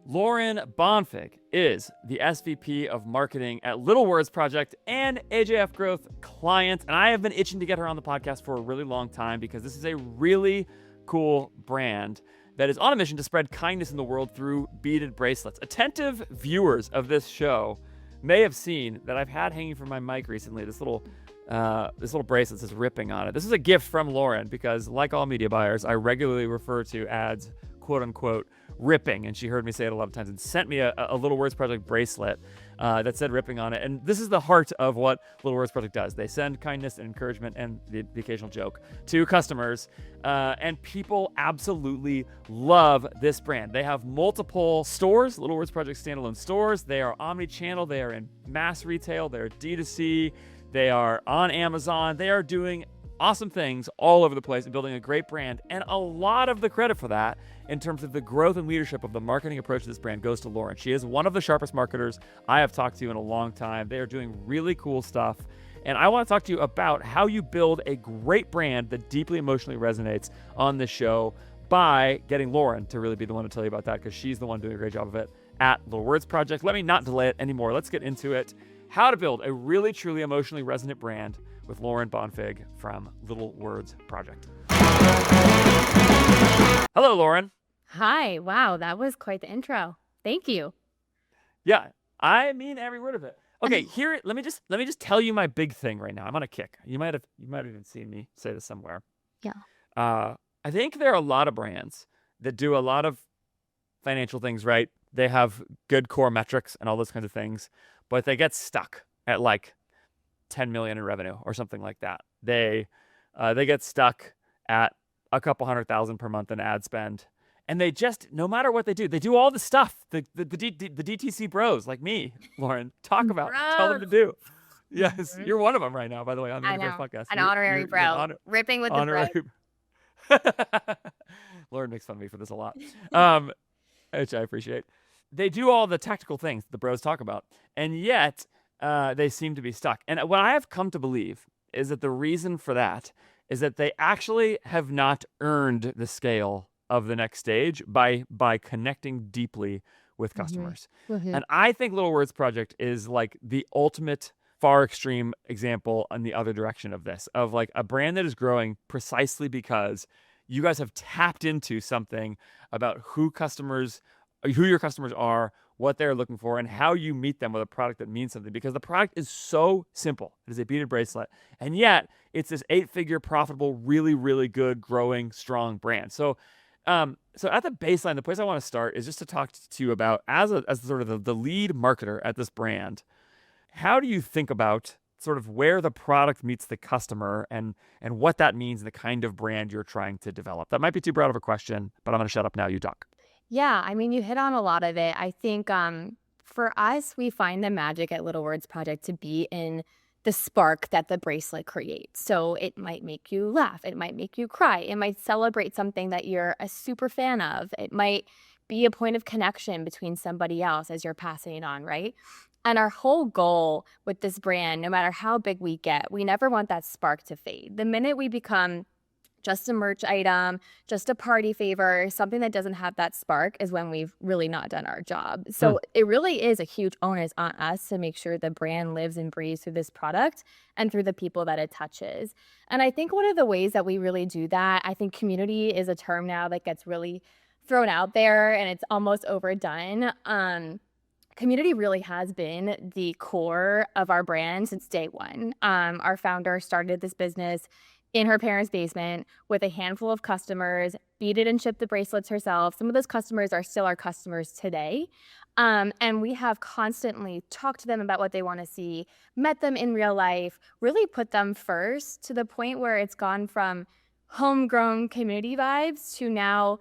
Lauren Bonfig is the SVP of Marketing at Little Words Project and AJF Growth client. And I have been itching to get her on the podcast for a really long time because this is a really cool brand that is on a mission to spread kindness in the world through beaded bracelets. Attentive viewers of this show may have seen that I've had hanging from my mic recently this little bracelet says ripping on it. This is a gift from Lauren because, like all media buyers, I regularly refer to ads, quote unquote, ripping, and she heard me say it a lot of times and sent me a Little Words Project bracelet that said ripping on it. And this is the heart of what Little Words Project does. They send kindness and encouragement and the occasional joke to customers, and people absolutely love this brand. They have multiple stores, Little Words Project standalone stores. They are omni-channel. They are in mass retail. They're D2C. They are on Amazon. They are doing awesome things all over the place and building a great brand. And a lot of the credit for that, in terms of the growth and leadership of the marketing approach to this brand, goes to Lauren. She is one of the sharpest marketers I have talked to in a long time. They are doing really cool stuff. And I want to talk to you about how you build a great brand that deeply emotionally resonates on this show by getting Lauren to really be the one to tell you about that, because she's the one doing a great job of it at Little Words Project. Let me not delay it anymore. Let's get into it. How to build a really, truly emotionally resonant brand with Lauren Bonfig from Little Words Project. Hello, Lauren. Hi. Wow, that was quite the intro. Thank you. Yeah, I mean every word of it. Okay, here, let me just tell you my big thing right now. I'm on a kick. You might have even seen me say this somewhere. Yeah. I think there are a lot of brands that do a lot of financial things right. They have good core metrics and all those kinds of things, but they get stuck at like 10 million in revenue or something like that. They get stuck at a couple $100,000 per month in ad spend, and they just, no matter what they do all the stuff the DTC bros like me, Lauren, talk about, tell them to do. Yes, you're one of them right now, by the way, on the Universe podcast. An honorary bro, ripping with the bro. Lauren makes fun of me for this a lot, which I appreciate. They do all the tactical things the bros talk about, and yet they seem to be stuck. And what I have come to believe is that the reason for that is that they actually have not earned the scale of the next stage by connecting deeply with customers. And I think Little Words Project is like the ultimate far extreme example in the other direction of this, of like a brand that is growing precisely because you guys have tapped into something about who your customers are, what they're looking for, and how you meet them with a product that means something. Because the product is so simple. It is a beaded bracelet. And yet, it's this 8-figure, profitable, really, really good, growing, strong brand. So at the baseline, the place I want to start is just to talk to you about, as sort of the lead marketer at this brand, how do you think about sort of where the product meets the customer and what that means in the kind of brand you're trying to develop? That might be too broad of a question, but I'm going to shut up now. You talk. Yeah, I mean, you hit on a lot of it. I think for us, we find the magic at Little Words Project to be in the spark that the bracelet creates. So it might make you laugh. It might make you cry. It might celebrate something that you're a super fan of. It might be a point of connection between somebody else as you're passing it on, right? And our whole goal with this brand, no matter how big we get, we never want that spark to fade. The minute we become just a merch item, just a party favor, something that doesn't have that spark, is when we've really not done our job. So it really is a huge onus on us to make sure the brand lives and breathes through this product and through the people that it touches. And I think one of the ways that we really do that, I think community is a term now that gets really thrown out there and it's almost overdone. Community really has been the core of our brand since day one. Our founder started this business in her parents' basement with a handful of customers, beaded and shipped the bracelets herself. Some of those customers are still our customers today. And we have constantly talked to them about what they want to see, met them in real life, really put them first, to the point where it's gone from homegrown community vibes to now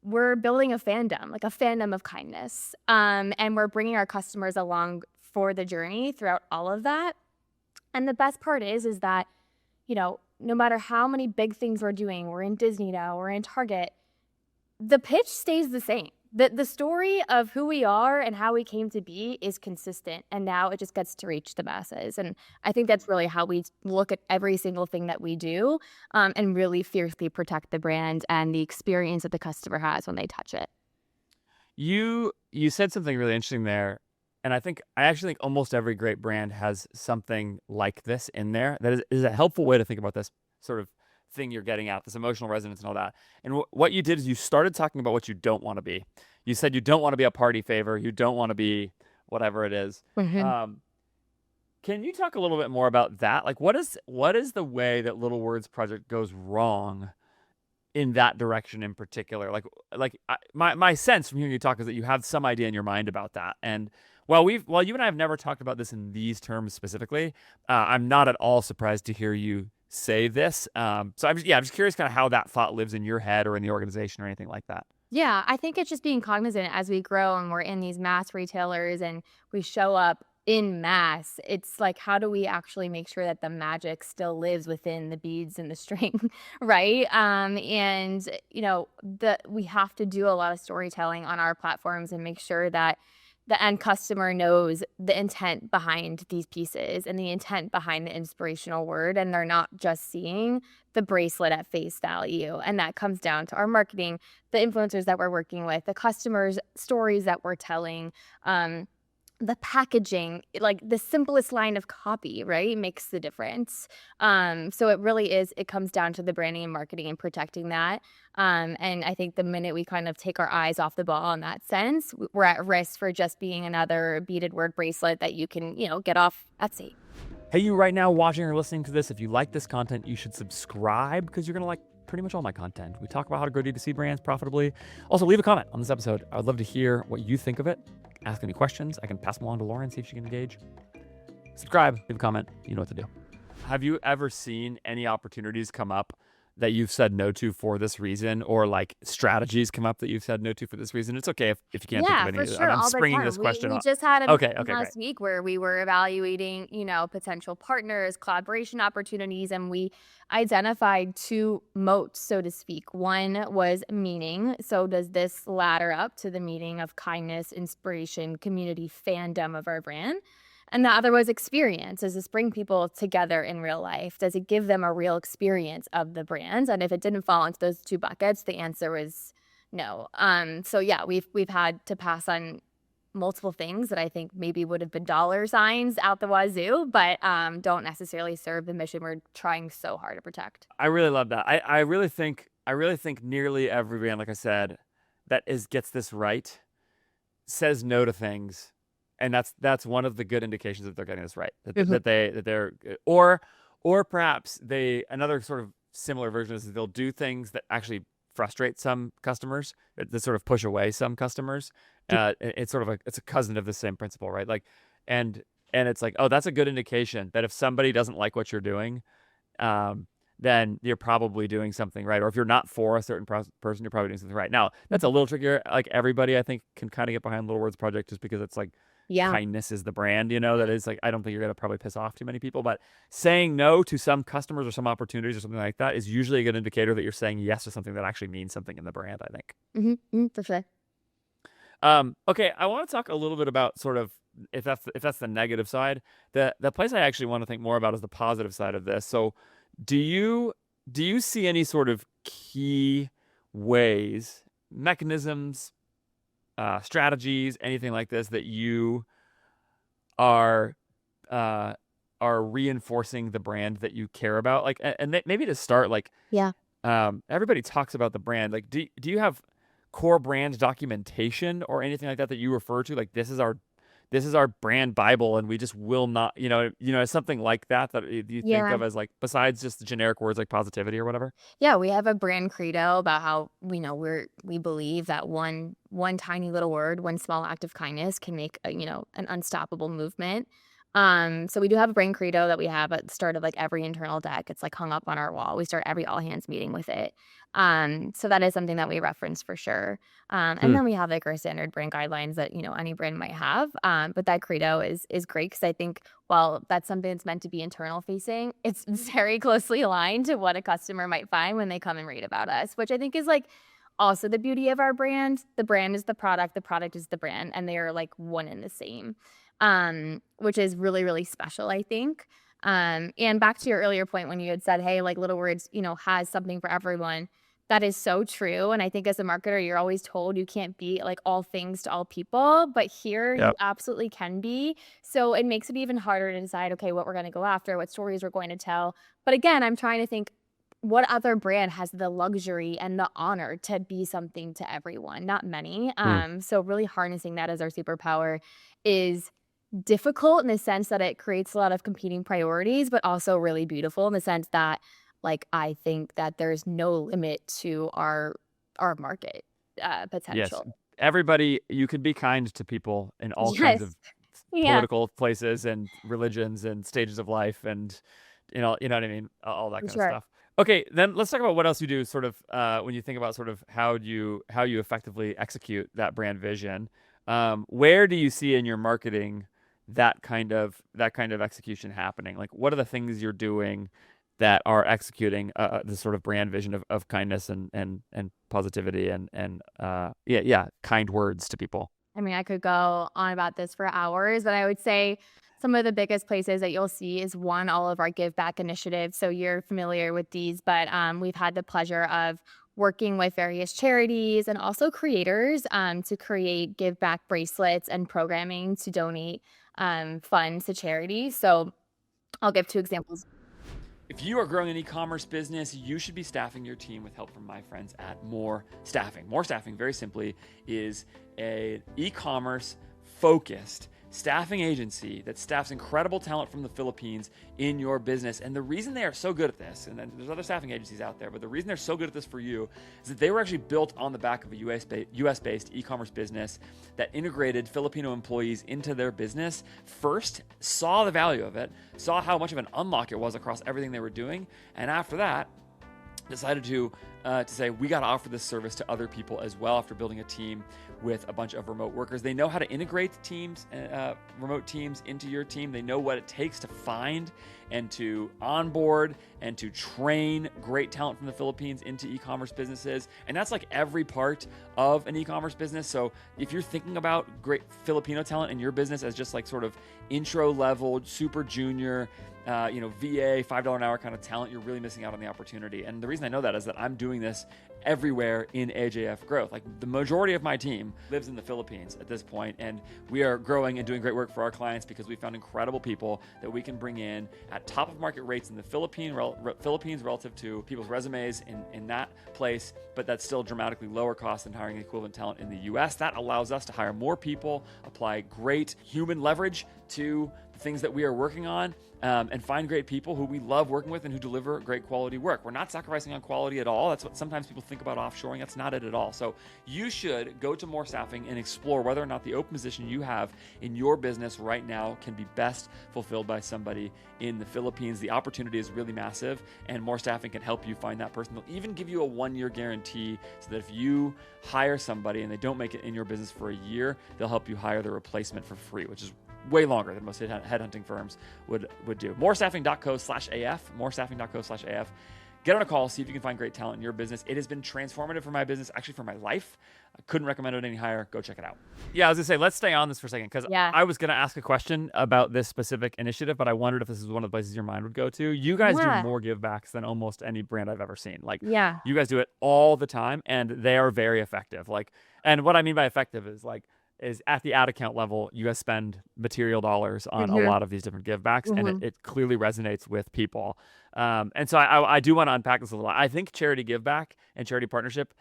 we're building a fandom, like a fandom of kindness. And we're bringing our customers along for the journey throughout all of that. And the best part is that, you know, no matter how many big things we're doing, we're in Disney now, we're in Target, the pitch stays the same. The story of who we are and how we came to be is consistent, and now it just gets to reach the masses. And I think that's really how we look at every single thing that we do, and really fiercely protect the brand and the experience that the customer has when they touch it. You you said something really interesting there. And I actually think almost every great brand has something like this in there that is a helpful way to think about this sort of thing you're getting at, this emotional resonance and all that. And what you did is you started talking about what you don't want to be. You said you don't want to be a party favor. You don't want to be whatever it is. Mhm. Can you talk a little bit more about that? Like, what is the way that Little Words Project goes wrong in that direction in particular? My sense from hearing you talk is that you have some idea in your mind about that. And while you and I have never talked about this in these terms specifically, I'm not at all surprised to hear you say this. So I'm just curious kind of how that thought lives in your head or in the organization or anything like that. Yeah, I think it's just being cognizant as we grow and we're in these mass retailers and we show up in mass. It's like, how do we actually make sure that the magic still lives within the beads and the string, right? And we have to do a lot of storytelling on our platforms and make sure that the end customer knows the intent behind these pieces and the intent behind the inspirational word, and they're not just seeing the bracelet at face value. And that comes down to our marketing, the influencers that we're working with, the customers' stories that we're telling, the packaging, like the simplest line of copy, right, makes the difference. So it comes down to the branding and marketing and protecting that. And I think the minute we kind of take our eyes off the ball in that sense, we're at risk for just being another beaded word bracelet that you can, get off Etsy. Hey, you right now watching or listening to this, if you like this content, you should subscribe because you're going to like pretty much all my content. We talk about how to grow D2C brands profitably. Also, leave a comment on this episode. I would love to hear what you think of it. Ask any questions. I can pass them along to Lauren, see if she can engage. Subscribe, leave a comment. You know what to do. Have you ever seen any opportunities come up that you've said no to for this reason, or like strategies come up that you've said no to for this reason? It's okay if you can't think of any. For sure. I'm all the springing time. this question We on. just had a Okay, meeting great. last week where we were evaluating, potential partners, collaboration opportunities, and we identified two moats, so to speak. One was meaning. So does this ladder up to the meaning of kindness, inspiration, community, fandom of our brand? And the other was experience. Does this bring people together in real life? Does it give them a real experience of the brand? And if it didn't fall into those two buckets, the answer was no. So yeah, we've had to pass on multiple things that I think maybe would have been dollar signs out the wazoo, but don't necessarily serve the mission we're trying so hard to protect. I really love that. I really think nearly every brand, like I said, that gets this right, says no to things. And that's one of the good indications that they're getting this right. That they're or perhaps another sort of similar version is they'll do things that actually frustrate some customers, that sort of push away some customers. It's sort of it's a cousin of the same principle, right? Like, and it's like, oh, that's a good indication that if somebody doesn't like what you're doing, then you're probably doing something right. Or if you're not for a certain person, you're probably doing something right. Now, that's a little trickier. Like everybody, I think, can kind of get behind Little Words Project just because it's like, kindness is the brand, that is like, I don't think you're going to probably piss off too many people, but saying no to some customers or some opportunities or something like that is usually a good indicator that you're saying yes to something that actually means something in the brand, I think. Mm-hmm, for sure. Okay, I want to talk a little bit about sort of, if that's the negative side. The place I actually want to think more about is the positive side of this. So do you see any sort of key ways, mechanisms, strategies, anything like this that you are reinforcing the brand that you care about? Like, and maybe to start, like, everybody talks about the brand. Like, do you have core brand documentation or anything like that you refer to? Like, this is our brand Bible, and we just will not, something like that you think of as, like, besides just the generic words like positivity or whatever? Yeah, we have a brand credo about how we believe that one tiny little word, one small act of kindness can make an unstoppable movement. So we do have a brand credo that we have at the start of like every internal deck. It's like hung up on our wall. We start every all hands meeting with it. So that is something that we reference for sure. And then we have like our standard brand guidelines that, any brand might have. But that credo is great because I think while that's something that's meant to be internal facing, it's very closely aligned to what a customer might find when they come and read about us, which I think is like also the beauty of our brand. The brand is the product is the brand, and they are like one and the same. Which is really, really special, I think. And back to your earlier point when you had said, hey, like Little Words, has something for everyone. That is so true, and I think as a marketer, you're always told you can't be, like, all things to all people, but here you Yep. absolutely can be. So it makes it even harder to decide, okay, what we're gonna go after, what stories we're going to tell. But again, I'm trying to think, what other brand has the luxury and the honor to be something to everyone? Not many. Mm. So really harnessing that as our superpower is difficult in the sense that it creates a lot of competing priorities, but also really beautiful in the sense that, like, I think that there's no limit to our market, Yes. potential. Everybody, you can be kind to people in all kinds Yes. of Yeah, political places and religions and stages of life, and you know what I mean, all that for kind of sure. stuff. Okay, then let's talk about what else you do. Sort of when you think about sort of how you effectively execute that brand vision. Where do you see in your marketing that kind of execution happening? Like, what are the things you're doing that are executing the sort of brand vision of kindness and positivity and yeah, kind words to people. I mean, I could go on about this for hours, but I would say some of the biggest places that you'll see is one, all of our give back initiatives. So you're familiar with these, but we've had the pleasure of working with various charities and also creators to create give back bracelets and programming to donate funds to charities. So I'll give two examples. If you are growing an e-commerce business, you should be staffing your team with help from my friends at More Staffing. More Staffing, very simply, is an e-commerce focused staffing agency that staffs incredible talent from the Philippines in your business. And the reason they are so good at this, and then there's other staffing agencies out there, but the reason they're so good at this for you is that they were actually built on the back of a US-based e-commerce business that integrated Filipino employees into their business first, saw the value of it, saw how much of an unlock it was across everything they were doing, and after that, decided to say we got to offer this service to other people as well. After building a team with a bunch of remote workers, they know how to integrate teams, remote teams into your team. They know what it takes to find and to onboard and to train great talent from the Philippines into e-commerce businesses. And that's like every part of an e-commerce business. So if you're thinking about great Filipino talent in your business as just like sort of intro level, super junior, VA, $5 an hour kind of talent, you're really missing out on the opportunity. And the reason I know that is that I'm doing this everywhere in AJF Growth. Like, the majority of my team lives in the Philippines at this point, and we are growing and doing great work for our clients because we found incredible people that we can bring in at top of market rates in the Philippines relative to people's resumes in that place, but that's still dramatically lower cost than hiring equivalent talent in the US. That allows us to hire more people, apply great human leverage to the things that we are working on, and find great people who we love working with and who deliver great quality work. We're not sacrificing on quality at all. That's what sometimes people think about offshoring. That's not it at all. So you should go to More Staffing and explore whether or not the open position you have in your business right now can be best fulfilled by somebody in the Philippines. The opportunity is really massive, and More Staffing can help you find that person. They'll even give you a 1-year guarantee so that if you hire somebody and they don't make it in your business for a year, they'll help you hire the replacement for free, which is way longer than most headhunting firms would do. Morestaffing.co/AF, morestaffing.co/AF. Get on a call, see if you can find great talent in your business. It has been transformative for my business, actually for my life. I couldn't recommend it any higher. Go check it out. Yeah, I was gonna say, let's stay on this for a second, because Yeah. I was gonna ask a question about this specific initiative, but I wondered if this is one of the places your mind would go to. You guys do Yeah. more give backs than almost any brand I've ever seen. Like, Yeah. you guys do it all the time, and they are very effective. Like, and what I mean by effective is at the ad account level, you guys spend material dollars on a Mhm. lot of these different give backs, and it, Mhm. it clearly resonates with people. And so I do want to unpack this a little. I think charity give back and charity partnership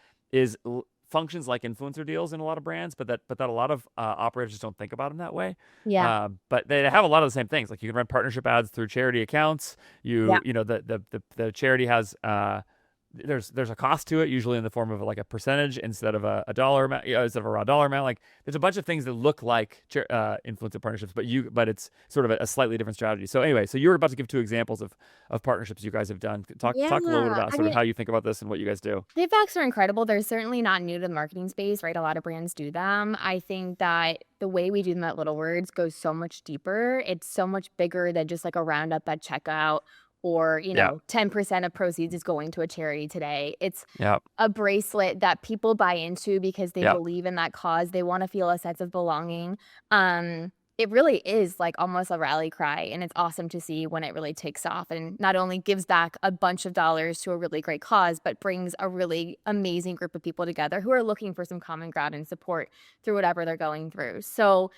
functions like influencer deals in a lot of brands, but that a lot of operators just don't think about them that way. Yeah. But they have a lot of the same things. Like, you can run partnership ads through charity accounts. Yeah. The charity has there's a cost to it, usually in the form of like a percentage instead of a dollar amount, instead of a raw dollar amount. Like, there's a bunch of things that look like influencer partnerships, but it's sort of a slightly different strategy. So anyway, so you were about to give two examples of partnerships you guys have done. Talk a little bit about I sort of mean, how you think about this and what you guys do. Payback are incredible. They're certainly not new to the marketing space, right? A lot of brands do them. I think that the way we do them at Little Words goes so much deeper. It's so much bigger than just like a roundup at checkout or, Yeah, 10% of proceeds is going to a charity today. It's yeah, a bracelet that people buy into because they yeah. believe in that cause. They want to feel a sense of belonging. Um, it really is like almost a rally cry, and it's awesome to see when it really takes off and not only gives back a bunch of dollars to a really great cause, but brings a really amazing group of people together who are looking for some common ground and support through whatever they're going through. So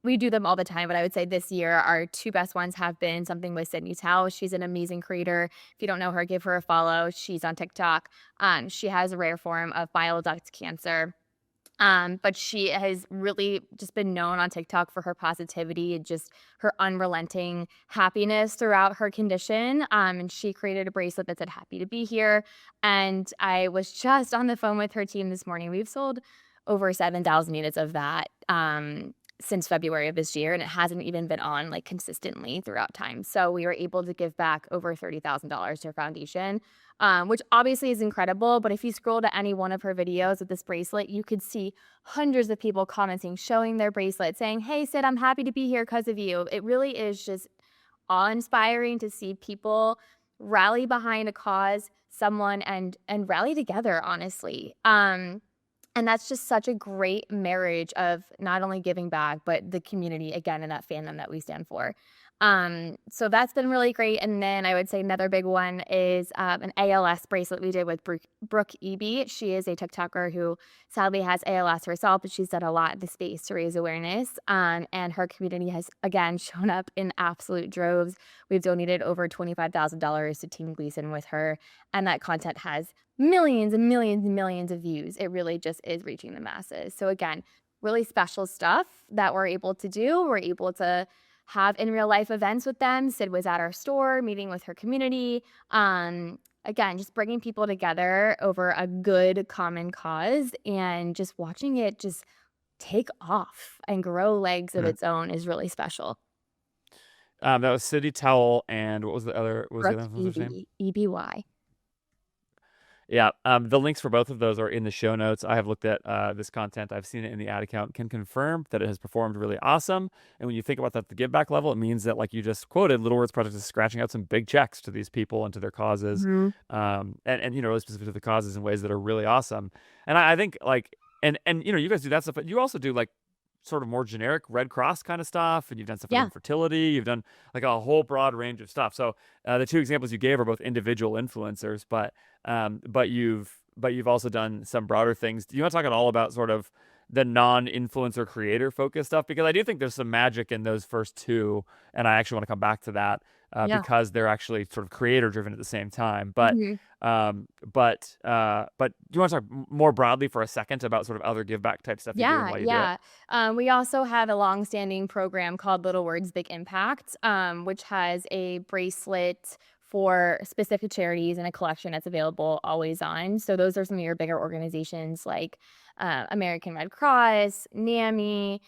we do them all the time, but I would say this year our two best ones have been something with Sydney Tao. She's an amazing creator. If you don't know her, give her a follow. She's on TikTok. She has a rare form of bile duct cancer. But she has really just been known on TikTok for her positivity and just her unrelenting happiness throughout her condition. And she created a bracelet that said happy to be here. And I was just on the phone with her team this morning. We've sold over 7,000 units of that since February of this year, and it hasn't even been on like consistently throughout time. So we were able to give back over $30,000 to her foundation, which obviously is incredible. But if you scroll to any one of her videos with this bracelet, you could see hundreds of people commenting, showing their bracelet, saying, "Hey, Sid, I'm happy to be here because of you." It really is just awe-inspiring to see people rally behind a cause, someone, and rally together, honestly. And that's just such a great marriage of not only giving back, but the community, again, and that fandom that we stand for. So that's been really great. And then I would say another big one is an ALS bracelet we did with Brooke Eby. She is a TikToker who sadly has ALS herself, but she's done a lot in the space to raise awareness. And her community has, again, shown up in absolute droves. We've donated over $25,000 to Team Gleason with her, and that content has millions and millions and millions of views. It really just is reaching the masses. So again, really special stuff that we're able to do. We're able to have in real life events with them. Sid was at our store meeting with her community. Again, just bringing people together over a good common cause and just watching it just take off and grow legs of its own is really special. That was Sydney Towell, and what was the other? What was Brooke the other one's name? EBY. Yeah, the links for both of those are in the show notes. I have looked at this content. I've seen it in the ad account. Can confirm that it has performed really awesome. And when you think about that at the give back level, it means that, like you just quoted, Little Words Project is scratching out some big checks to these people and to their causes, and really specific to the causes in ways that are really awesome. And I think like and you guys do that stuff, but you also do like sort of more generic Red Cross kind of stuff, and you've done stuff with infertility. You've done like a whole broad range of stuff. So the two examples you gave are both individual influencers, but you've also done some broader things. Do you want to talk at all about sort of the non-influencer creator focused stuff? Because I do think there's some magic in those first two, and I actually want to come back to that because they're actually sort of creator driven at the same time. But do you want to talk more broadly for a second about sort of other give back type stuff you do and why you do it? We also have a long-standing program called Little Words Big Impact, which has a bracelet for specific charities and a collection that's available always on. So those are some of your bigger organizations like American Red Cross, NAMI.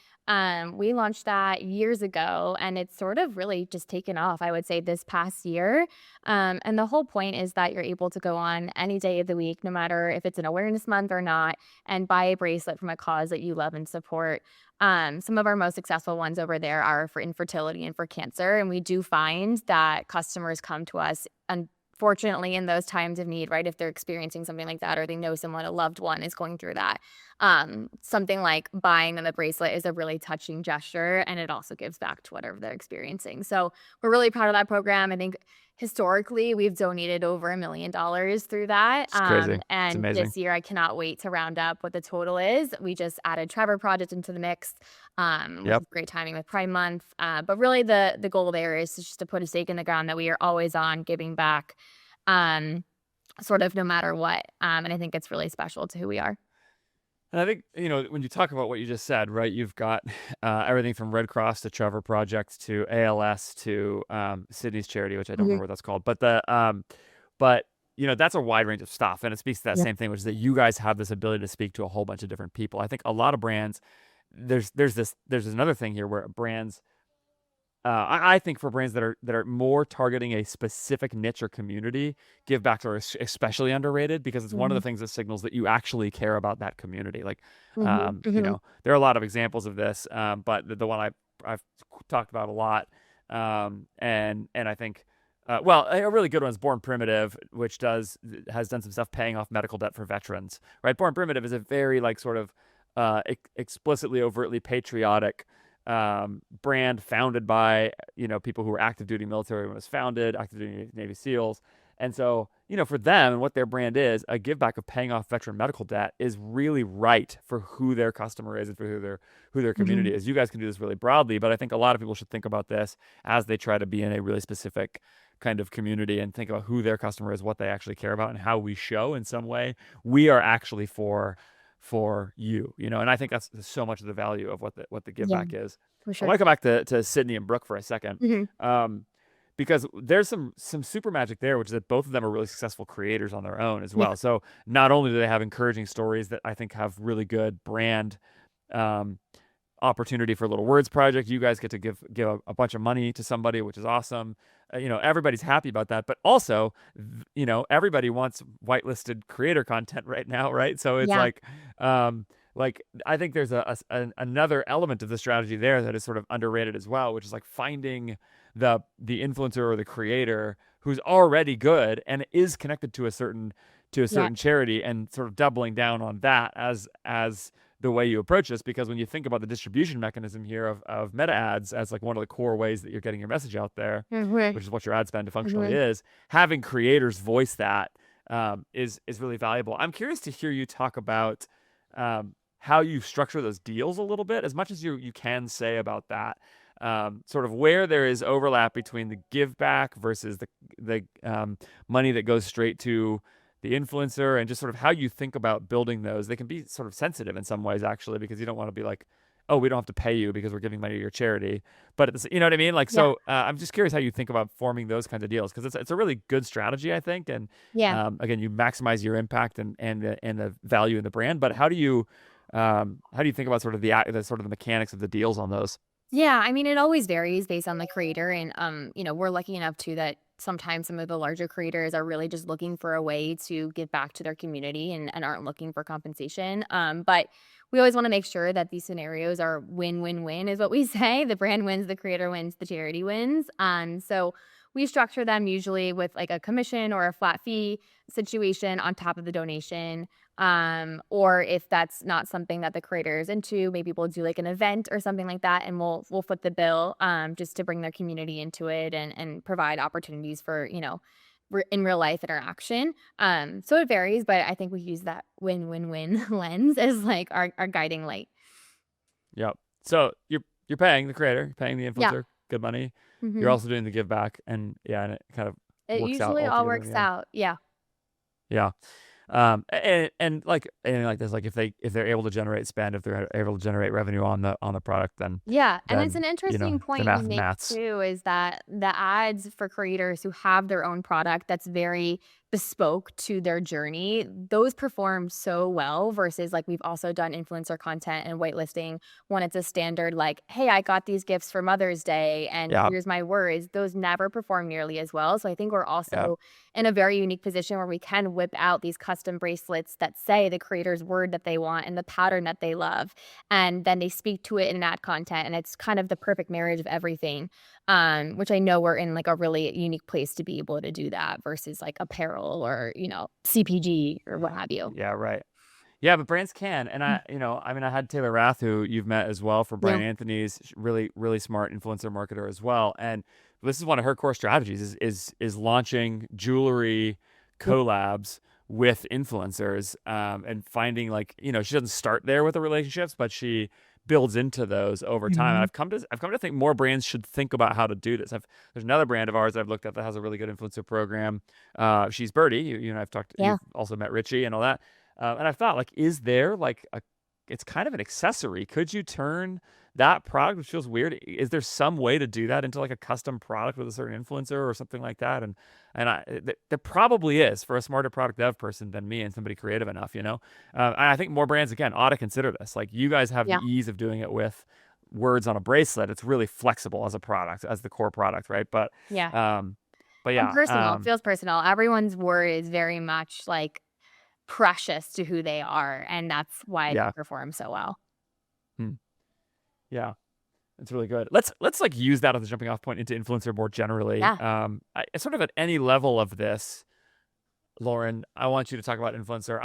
We launched that years ago, and it's sort of really just taken off, I would say, this past year. And the whole point is that you're able to go on any day of the week, no matter if it's an awareness month or not, and buy a bracelet from a cause that you love and support. Some of our most successful ones over there are for infertility and for cancer. And we do find that customers come to us, unfortunately, in those times of need, right? If they're experiencing something like that, or they know someone, a loved one, is going through that. Something like buying them a bracelet is a really touching gesture, and it also gives back to whatever they're experiencing. So we're really proud of that program. I think historically we've donated over $1 million through that. It's crazy. It's And amazing. this year I cannot wait to round up what the total is. We just added Trevor Project into the mix, which is great timing with Pride Month. But really the goal there is just to put a stake in the ground that we are always on giving back, sort of no matter what. And I think it's really special to who we are. And I think, when you talk about what you just said, right, you've got everything from Red Cross to Trevor Project to ALS to Sydney's charity, which I don't remember what that's called. But that's a wide range of stuff. And it speaks to that same thing, which is that you guys have this ability to speak to a whole bunch of different people. I think a lot of brands, there's another thing here where brands, I think for brands that are more targeting a specific niche or community, give back to are especially underrated, because it's one of the things that signals that you actually care about that community. Like, there are a lot of examples of this, but the one I've talked about a lot, and I think, a really good one is Born Primitive, which has done some stuff paying off medical debt for veterans. Right, Born Primitive is a very like sort of explicitly, overtly patriotic brand founded by, people who were active duty military when it was founded, active duty Navy SEALs. And so, for them and what their brand is, a give back of paying off veteran medical debt is really right for who their customer is and for who their community is. You guys can do this really broadly, but I think a lot of people should think about this as they try to be in a really specific kind of community and think about who their customer is, what they actually care about, and how we show in some way we are actually for you, and I think that's so much of the value of what the give Yeah, back is. for I sure. want to come back to Sydney and Brooke for a second, because there's some super magic there, which is that both of them are really successful creators on their own as Yeah. well. So not only do they have encouraging stories that I think have really good brand opportunity for Little Words Project, you guys get to give a bunch of money to somebody, which is awesome. Everybody's happy about that, but also, everybody wants whitelisted creator content right now, right? So it's Yeah. like I think there's another element of the strategy there that is sort of underrated as well, which is like finding the influencer or the creator who's already good and is connected to a certain Yeah. charity, and sort of doubling down on that as the way you approach this. Because when you think about the distribution mechanism here of meta ads as like one of the core ways that you're getting your message out there, which is what your ad spend functionally is, having creators voice that is really valuable. I'm curious to hear you talk about how you structure those deals a little bit, as much as you can say about that. Sort of where there is overlap between the give back versus the money that goes straight to the influencer, and just sort of how you think about building those. They can be sort of sensitive in some ways, actually, because you don't want to be like, oh, we don't have to pay you because we're giving money to your charity. But you know what I mean? Like, Yeah. so I'm just curious how you think about forming those kinds of deals, because it's a really good strategy, I think. And Yeah. again, you maximize your impact and the value in the brand. But how do you think about sort of the mechanics of the deals on those? Yeah, I mean, it always varies based on the creator, and we're lucky enough too that sometimes some of the larger creators are really just looking for a way to give back to their community and aren't looking for compensation. But we always want to make sure that these scenarios are win-win-win, is what we say. The brand wins, the creator wins, the charity wins. So we structure them usually with like a commission or a flat fee situation on top of the donation. Or if that's not something that the creator is into, maybe we'll do like an event or something like that, and we'll foot the bill just to bring their community into it and provide opportunities for in real life interaction. So it varies, but I think we use that win-win-win lens as like our guiding light. Yep. So you're paying the creator, you're paying the Yeah. influencer good money. You're hmm also doing the give back, and it kind of It works out usually all all together in works the end. out. Yeah. Yeah. And like anything like this, like if they're able to generate spend, if they're able to generate revenue on the product, then Yeah, and it's an you know interesting the point you math make maths. too, is that the ads for creators who have their own product that's very bespoke to their journey, those perform so well versus like we've also done influencer content and whitelisting when it's a standard like, hey, I got these gifts for Mother's Day and Yeah. here's my words. Those never perform nearly as well. So I think we're Yeah. also in a very unique position where we can whip out these custom bracelets that say the creator's word that they want and the pattern that they love, and then they speak to it in ad content, and it's kind of the perfect marriage of everything, which I know we're in like a really unique place to be able to do that versus like apparel or CPG or what have you. Yeah. Right. Yeah, but brands can, and Mm. I mean, I had Taylor Rath, who you've met as well, for Yeah. Brian Anthony's, really, really smart influencer marketer as well. And this is one of her core strategies is launching jewelry Yep. collabs with influencers, and finding, like, she doesn't start there with the relationships, but she builds into those over time. And Mhm. I've come to think more brands should think about how to do this. There's another brand of ours I've looked at that has a really good influencer program. She's Birdie. You know, Yeah. you've also met Richie and all that. And I thought, like, is there like it's kind of an accessory. Could you turn that product, which feels weird, is there some way to do that into like a custom product with a certain influencer or something like that? There probably is, for a smarter product dev person than me and somebody creative enough, and I think more brands, again, ought to consider this. Like, you guys have the Yeah. ease of doing it with words on a bracelet. It's really flexible as a product, as the core product, right? Yeah. Um, but And yeah, personal. It feels personal. Everyone's word is very much like precious to who they are, and that's why they yeah. perform so well. Hmm. Yeah. It's really good. Let's like use that as a jumping off point into influencer more generally. Yeah. Sort of at any level of this, Lauren, I want you to talk about influencer.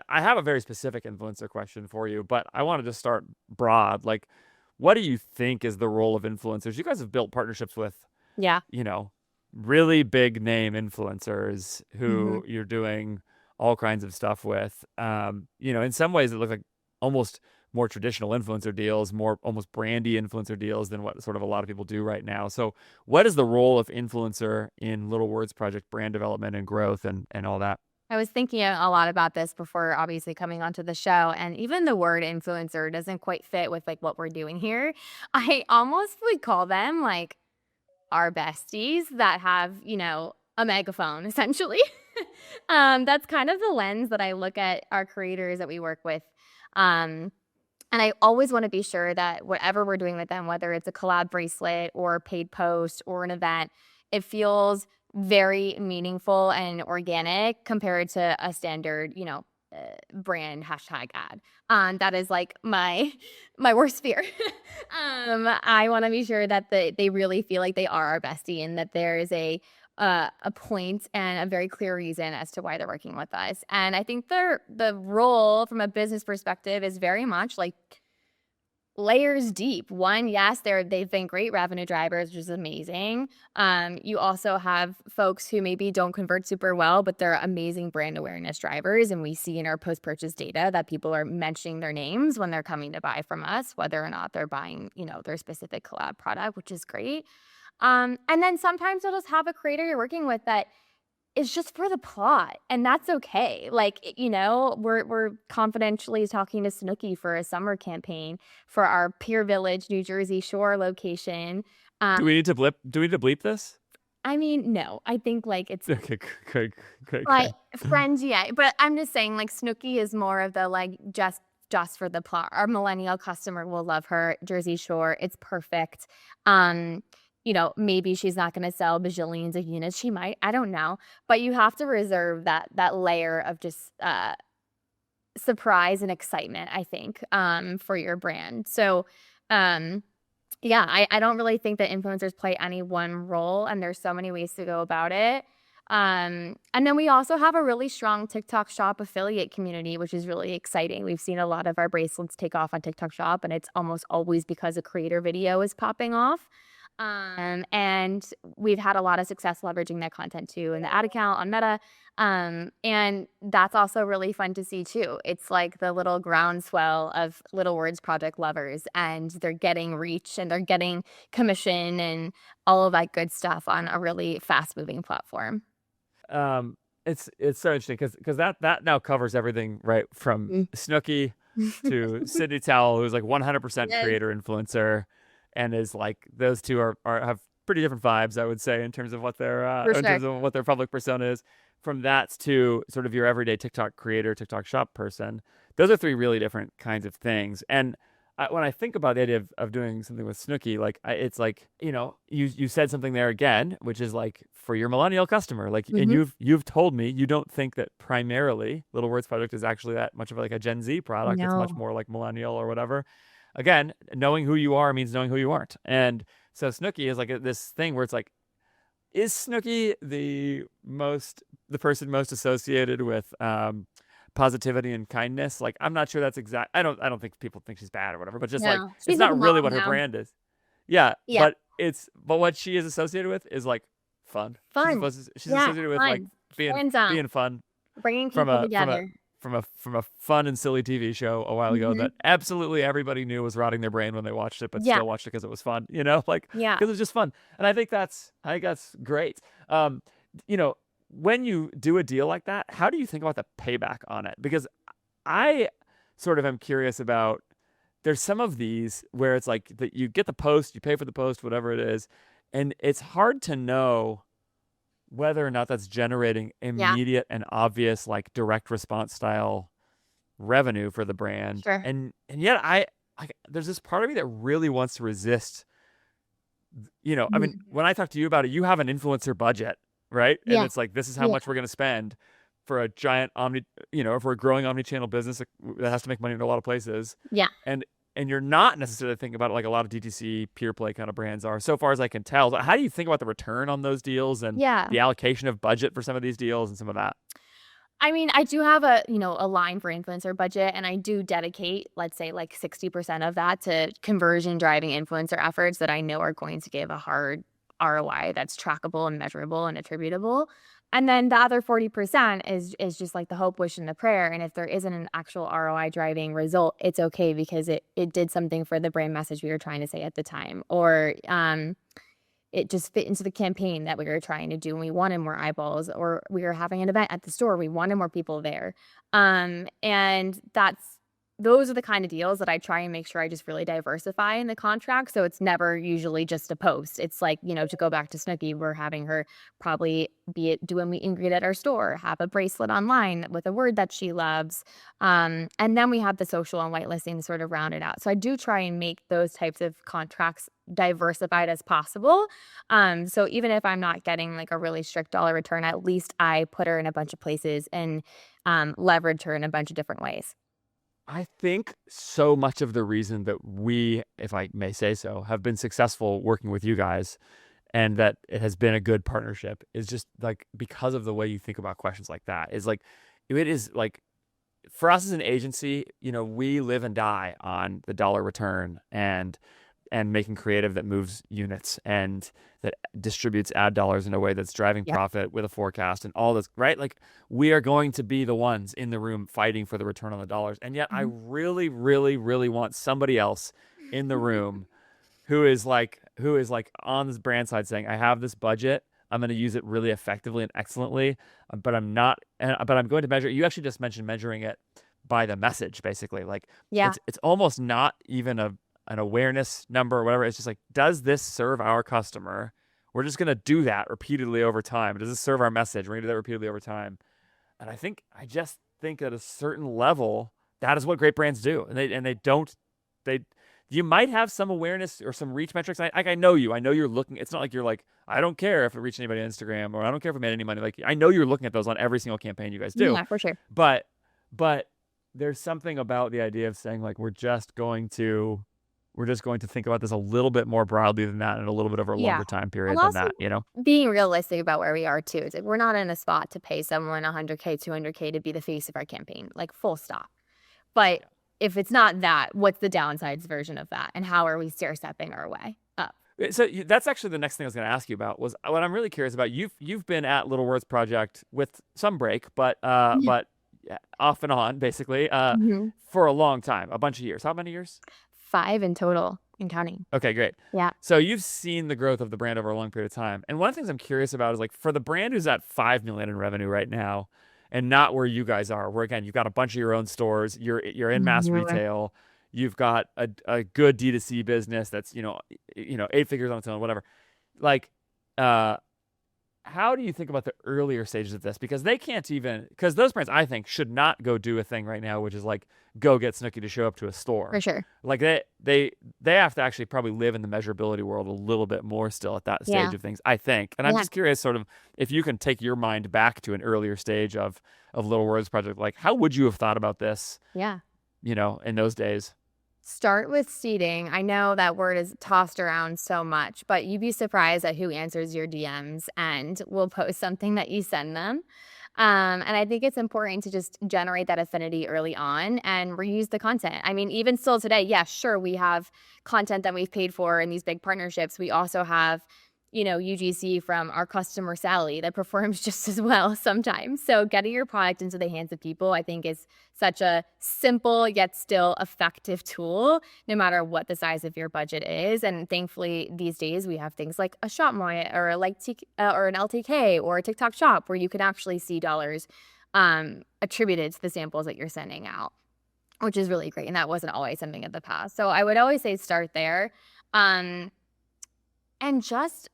I have a very specific influencer question for you, but I wanted to start broad. Like, what do you think is the role of influencers? You guys have built partnerships with, Yeah. you know, really big name influencers hmm who you're doing all kinds of stuff with. In some ways it looks like almost more traditional influencer deals, more almost brandy influencer deals than what sort of a lot of people do right now. So what is the role of influencer in Little Words Project brand development and growth and all that? I was thinking a lot about this before obviously coming onto the show, and even the word influencer doesn't quite fit with like what we're doing here. I almost would call them like our besties that have, a megaphone essentially. That's kind of the lens that I look at our creators that we work with. Um, and I always want to be sure that whatever we're doing with them, whether it's a collab bracelet or a paid post or an event, it feels very meaningful and organic compared to a standard, brand hashtag ad. That is like my worst fear. I want to be sure that they really feel like they are our bestie and that there is a point and a very clear reason as to why they're working with us. And I think the role from a business perspective is very much like layers deep. One, yes, they've been great revenue drivers, which is amazing. You also have folks who maybe don't convert super well, but they're amazing brand awareness drivers. And we see in our post-purchase data that people are mentioning their names when they're coming to buy from us, whether or not they're buying, their specific collab product, which is great. And then sometimes you'll just have a creator you're working with that is just for the plot, and that's okay. Like, we're confidentially talking to Snooki for a summer campaign for our Pier Village, New Jersey Shore location. Do we need to bleep this? I mean, no, I think like it's Okay, good. like friends, yeah. But I'm just saying, like, Snooki is more of the like just for the plot. Our millennial customer will love her. Jersey Shore, it's perfect. Maybe she's not going to sell bajillions of units. She might, I don't know. But you have to reserve that layer of just surprise and excitement, I think, for your brand. So, yeah, I don't really think that influencers play any one role, and there's so many ways to go about it. And then we also have a really strong TikTok Shop affiliate community, which is really exciting. We've seen a lot of our bracelets take off on TikTok Shop, and it's almost always because a creator video is popping off. And we've had a lot of success leveraging that content too in the ad account on Meta. And that's also really fun to see too. It's like the little groundswell of Little Words Project lovers, and they're getting reach and they're getting commission and all of that good stuff on a really fast moving platform. It's so interesting because that now covers everything, right? From Snooki to Sydney Towell, who's like 100% Yes. creator influencer, and is like those two are have pretty different vibes, I would say, in terms of what their For in terms sure. of what their public persona is. From that to sort of your everyday TikTok creator, TikTok shop person, those are three really different kinds of things. And when I think about the idea of doing something with Snooki, like it's like you said something there again, which is like for your millennial customer, like, and hmm you've told me you don't think that primarily Little Words Project is actually that much of like a Gen Z product. It's much No. more like millennial or whatever. Again, knowing who you are means knowing who you aren't. And so Snooki is like this thing where it's like, is Snooki the person most associated with positivity and kindness? Like, I'm not sure that's exact. I don't think people think she's bad or whatever, but just like No. it's She's like a not really mom what her now. brand is. Yeah, Yeah. but what she is associated with is like fun. Fun. She's Yeah. associated with like Fun. being Hands on. being fun Bringing from people a together. from a fun and silly TV show a while ago hmm that absolutely everybody knew was rotting their brain when they watched it, but Yeah. still watched it because it was fun, like Yeah. because it was just fun. And I think that's great. You know, when you do a deal like that, how do you think about the payback on it? Because I sort of am curious about there's some of these where it's like that you get the post, you pay for the post, whatever it is, and it's hard to know whether or not that's generating Yeah. immediate and obvious like direct response style revenue for the brand. Sure. And yet I there's this part of me that really wants to resist. I mean, Mhm. when I talk to you about it, you have an influencer budget, right? And Yeah. it's like this is how Yeah. much we're going to spend for a giant if we're a growing omni-channel business that has to make money in a lot of places. Yeah. And you're not necessarily thinking about it like a lot of DTC pure play kind of brands are, so far as I can tell. How do you think about the return on those deals and Yeah. the allocation of budget for some of these deals and some of that? I mean, I do have a line for influencer budget, and I do dedicate, let's say, like 60% of that to conversion driving influencer efforts that I know are going to give a hard ROI that's trackable and measurable and attributable. And then the other 40% is just like the hope, wish, and the prayer. And if there isn't an actual ROI driving result, it's okay because it did something for the brand message we were trying to say at the time. Or it just fit into the campaign that we were trying to do and we wanted more eyeballs, or we were having an event at the store, we wanted more people there. And those are the kind of deals that I try and make sure I just really diversify in the contract. So it's never usually just a post. It's like, to go back to Snooki, we're having her probably do a meet and greet at our store, have a bracelet online with a word that she loves. And then we have the social and whitelisting to sort of round it out. So I do try and make those types of contracts diversified as possible. So even if I'm not getting like a really strict dollar return, at least I put her in a bunch of places and leverage her in a bunch of different ways. I think so much of the reason that we, if I may say so, have been successful working with you guys and that it has been a good partnership is just like because of the way you think about questions like that. Is like, it is like, for us as an agency, we live and die on the dollar return and making creative that moves units and that distributes ad dollars in a way that's driving profit with a forecast and all this, right? Like we are going to be the ones in the room fighting for the return on the dollars. And yet I really, really, really want somebody else in the room who is like on this brand side saying, I have this budget. I'm going to use it really effectively and excellently, but I'm going to measure. You actually just mentioned measuring it by the message, basically. Like it's almost not even an awareness number or whatever. It's just like, does this serve our customer? We're just going to do that repeatedly over time. Does this serve our message? We're going to do that repeatedly over time. And I just think at a certain level, that is what great brands do. And you might have some awareness or some reach metrics. I know you're looking, it's not like you're like, I don't care if it reached anybody on Instagram or I don't care if it made any money. Like I know you're looking at those on every single campaign you guys do. Yeah, for sure. But there's something about the idea of saying like, we're just going to think about this a little bit more broadly than that and a little bit over a longer time period than that, Being realistic about where we are too. It's like we're not in a spot to pay someone $100K, $200K to be the face of our campaign, like full stop. But if it's not that, what's the downsides version of that? And how are we stair-stepping our way up? So that's actually the next thing I was going to ask you about was what I'm really curious about. You've been at Little Words Project with some break, but off and on basically for a long time, a bunch of years. How many years? 5 in total and counting. Okay, great. Yeah. So you've seen the growth of the brand over a long period of time. And one of the things I'm curious about is like for the brand who's at 5 million in revenue right now and not where you guys are, where again, you've got a bunch of your own stores, you're in mass retail, you've got a good D2C business that's, 8 figures on its own, whatever. Like, how do you think about the earlier stages of this? Because because those brands, I think, should not go do a thing right now, which is like, go get Snooki to show up to a store. For sure. Like they have to actually probably live in the measurability world a little bit more still at that stage of things, I think. And I'm just curious sort of if you can take your mind back to an earlier stage of Little Words Project, like how would you have thought about this? Yeah. In those days? Start with seeding. I know that word is tossed around so much, but you'd be surprised at who answers your DMs and will post something that you send them. And I think it's important to just generate that affinity early on and reuse the content. I mean, even still today, sure, we have content that we've paid for in these big partnerships. We also have, UGC from our customer Sally that performs just as well sometimes. So getting your product into the hands of people, I think, is such a simple yet still effective tool, no matter what the size of your budget is. And thankfully, these days we have things like a Shopmoy or or an LTK or a TikTok Shop where you can actually see dollars attributed to the samples that you're sending out, which is really great. And that wasn't always something in the past. So I would always say start there, and just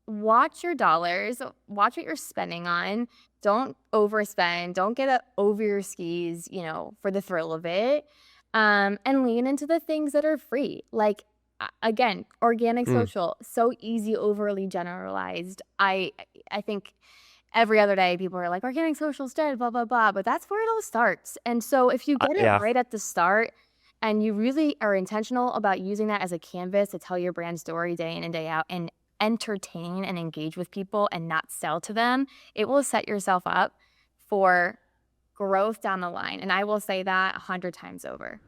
watch your dollars, watch what you're spending on. Don't overspend. Don't get over your skis, for the thrill of it. And lean into the things that are free. Like, again, organic social, so easy, overly generalized. I think every other day people are like, organic social's dead, blah, blah, blah. But that's where it all starts. And so if you get it right at the start and you really are intentional about using that as a canvas to tell your brand story day in and day out and entertain and engage with people and not sell to them, it will set yourself up for growth down the line. And I will say that 100 times over.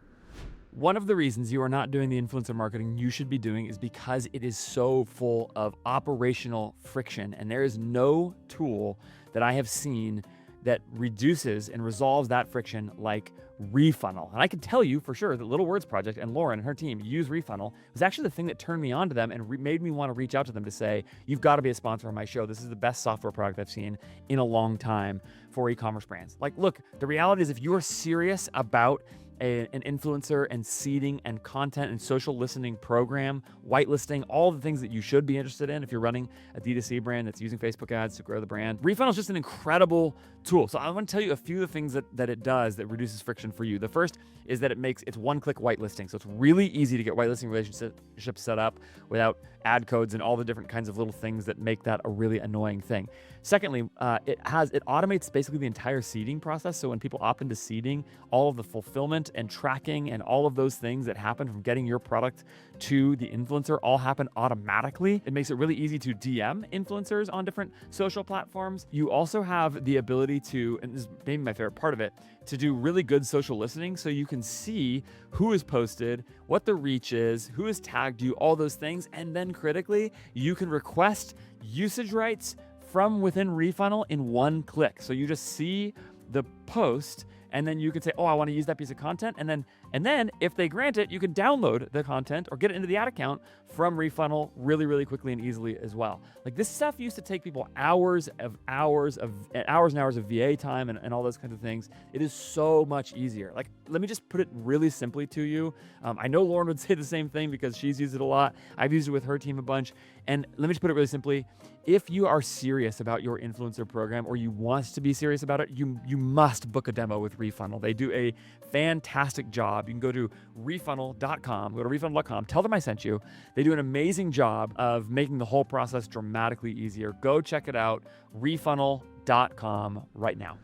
One of the reasons you are not doing the influencer marketing you should be doing is because it is so full of operational friction. And there is no tool that I have seen that reduces and resolves that friction like Refunnel. And I can tell you for sure that Little Words Project and Lauren and her team use Refunnel. It was actually the thing that turned me on to them and made me want to reach out to them to say, you've got to be a sponsor of my show. This is the best software product I've seen in a long time for e-commerce brands. Like, look, the reality is if you are serious about an influencer and seeding and content and social listening program, whitelisting, all the things that you should be interested in if you're running a D2C brand that's using Facebook ads to grow the brand. Refunnel is just an incredible tool. So I want to tell you a few of the things that it does that reduces friction for you. The first is that it's one-click whitelisting. So it's really easy to get whitelisting relationships set up without ad codes and all the different kinds of little things that make that a really annoying thing. Secondly, it automates basically the entire seeding process. So when people opt into seeding, all of the fulfillment and tracking and all of those things that happen from getting your product to the influencer all happen automatically. It makes it really easy to DM influencers on different social platforms. You also have the ability to, and this is maybe my favorite part of it, to do really good social listening so you can see who is posted, what the reach is, who has tagged you, all those things. And then critically, you can request usage rights from within Refunnel in one click. So you just see the post and then you can say, oh, I want to use that piece of content. And then if they grant it, you can download the content or get it into the ad account from Refunnel really, really quickly and easily as well. Like this stuff used to take people hours and hours of VA time and all those kinds of things. It is so much easier. Like, let me just put it really simply to you. I know Lauren would say the same thing because she's used it a lot. I've used it with her team a bunch. And let me just put it really simply. If you are serious about your influencer program or you want to be serious about it, you must book a demo with Refunnel. They do a fantastic job. You can go to refunnel.com, tell them I sent you. They do an amazing job of making the whole process dramatically easier. Go check it out, refunnel.com right now.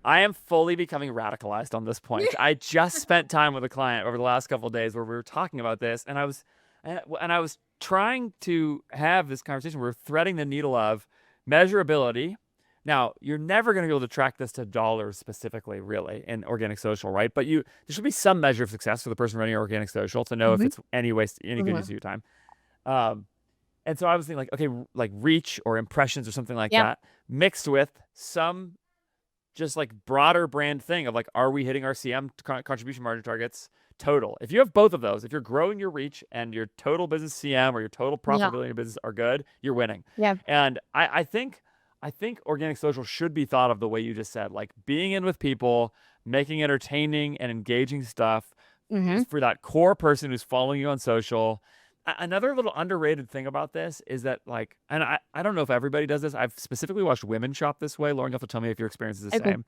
I am fully becoming radicalized on this point. I just spent time with a client over the last couple of days where we were talking about this, and I was trying to have this conversation. We're threading the needle of measurability. Now, you're never going to be able to track this to dollars specifically, really, in organic social, right? But there should be some measure of success for the person running organic social to know if it's any good use of your time. And so I was thinking, like, okay, like reach or impressions or something like that, mixed with some just like broader brand thing of like, are we hitting our CM contribution margin targets total? If you have both of those, if you're growing your reach and your total business CM or your total profitability in your business are good, you're winning. Yeah. And I think organic social should be thought of the way you just said, like being in with people, making entertaining and engaging stuff for that core person who's following you on social. Another little underrated thing about this is that, like, and I don't know if everybody does this. I've specifically watched women shop this way. Lauren, you have to tell me if your experience is the same.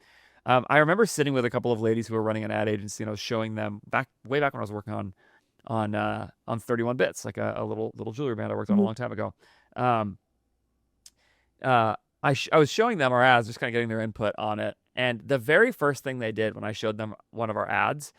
I remember sitting with a couple of ladies who were running an ad agency, and I was showing them way back when I was working on 31 Bits, like a little jewelry brand I worked on a long time ago. I was showing them our ads, just kind of getting their input on it. And the very first thing they did when I showed them one of our ads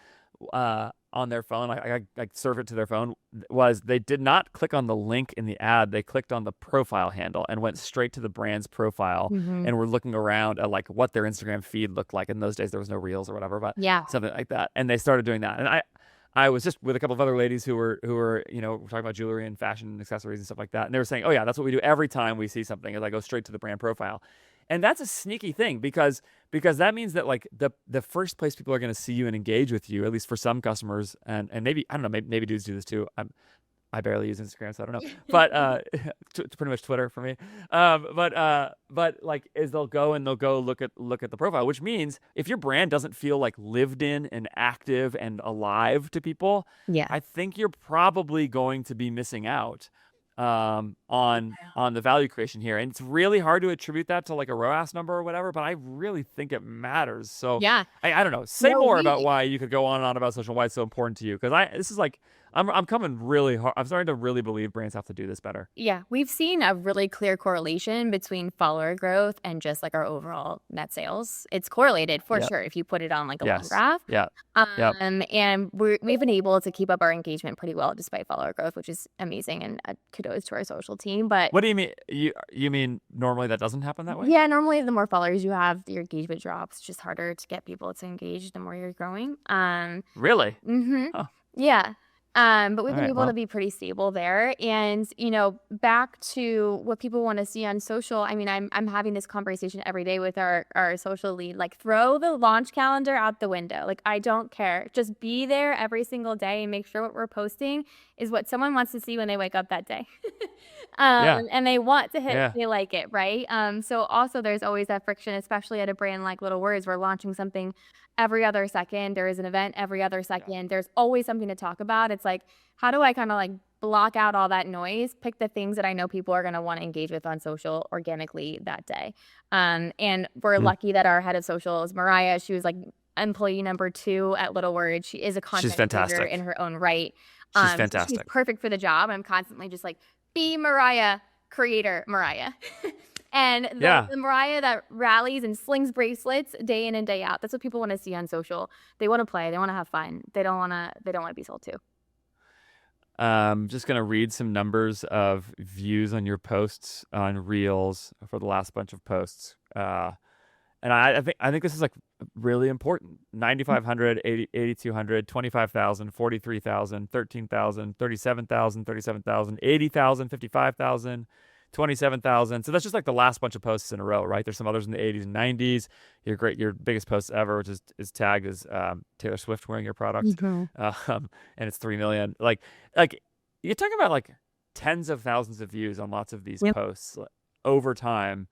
on their phone, I served it to their phone, was they did not click on the link in the ad. They clicked on the profile handle and went straight to the brand's profile and were looking around at like what their Instagram feed looked like. In those days, there was no Reels or whatever, but something like that. And they started doing that. And I was just with a couple of other ladies who were talking about jewelry and fashion and accessories and stuff like that. And they were saying, oh yeah, that's what we do every time we see something, is I go straight to the brand profile. And that's a sneaky thing because that means that like the first place people are going to see you and engage with you, at least for some customers, and maybe, I don't know, maybe dudes do this too. I barely use Instagram, so I don't know. But it's pretty much Twitter for me. But like, is they'll go look at the profile, which means if your brand doesn't feel like lived in and active and alive to people, I think you're probably going to be missing out on the value creation here. And it's really hard to attribute that to like a ROAS number or whatever, but I really think it matters. So I don't know. Say more about why you could go on and on about social, why it's so important to you. Because this is like I'm coming really hard. I'm starting to really believe brands have to do this better. Yeah, we've seen a really clear correlation between follower growth and just like our overall net sales. It's correlated for Yep. sure if you put it on like a long Yes. graph. Yep. Yep. And we've been able to keep up our engagement pretty well despite follower growth, which is amazing. And kudos to our social team. But What do you mean? You mean normally that doesn't happen that way? yeah, normally the more followers you have, your engagement drops. It's just harder to get people to engage the more you're growing. Really? Mm-hmm. Huh. Yeah. But we've All been right. able Well, to be pretty stable there. And, back to what people want to see on social. I mean, I'm having this conversation every day with our social lead. Like, throw the launch calendar out the window. Like, I don't care. Just be there every single day and make sure what we're posting is what someone wants to see when they wake up that day. yeah. And they want to hit, Yeah. they like it, right? So also there's always that friction, especially at a brand like Little Words. We're launching something every other second. There is an event every other second. There's always something to talk about. It's like, how do I kind of like block out all that noise, pick the things that I know people are going to want to engage with on social organically that day? And we're lucky that our head of social is Mariah. She was like employee number 2 at Little Word. She is a content creator fantastic. in her own right. She's So she's fantastic. perfect for the job. I'm constantly just like, be Mariah, creator Mariah. And Yeah. the Mariah that rallies and slings bracelets day in and day out. That's what people want to see on social. They want to play. They want to have fun. They don't want to be sold to. Just gonna read some numbers of views on your posts on Reels for the last bunch of posts. And I think this is like really important. 9,500, 8,200, 25,000, 43,000, 13,000, 37,000, 37,000, 80,000, 55,000, 27,000. So that's just like the last bunch of posts in a row, right? There's some others in the 80s and 90s. Your biggest post ever, which is tagged as Taylor Swift wearing your product, and it's 3 million. Like you're talking about like tens of thousands of views on lots of these posts over time.